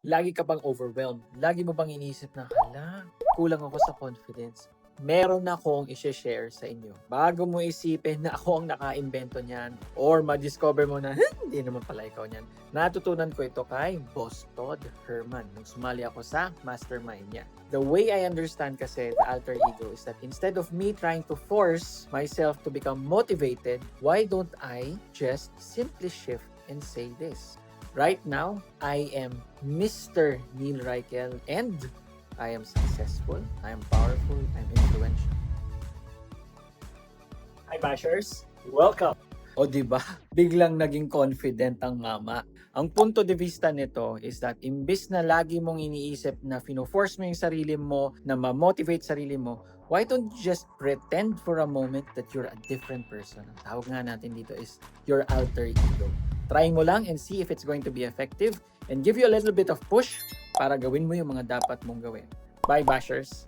Lagi ka bang overwhelmed? Lagi mo bang iniisip na, hala, kulang ako sa confidence? Meron akong i-share sa inyo. Bago mo isipin na ako ang naka-imbento niyan or ma-discover mo na, hindi naman pala ikaw niyan. Natutunan ko ito kay Boss Todd Herman nung sumali ako sa mastermind niya. The way I understand kasi the alter ego is that instead of me trying to force myself to become motivated, why don't I just simply shift and say this? Right now, I am Mr. Neil Reichel and I am successful, I am powerful, I am influential. Hi Bashers! Welcome! O diba, biglang naging confident ang mama. Ang punto de vista nito is that imbis na lagi mong iniisip na fino-force mo yung sarili mo, na ma-motivate sarili mo, why don't you just pretend for a moment that you're a different person? Ang tawag nga natin dito is your alter ego. Try mo lang and see if it's going to be effective and give you a little bit of push para gawin mo yung mga dapat mong gawin. Bye, Bashers!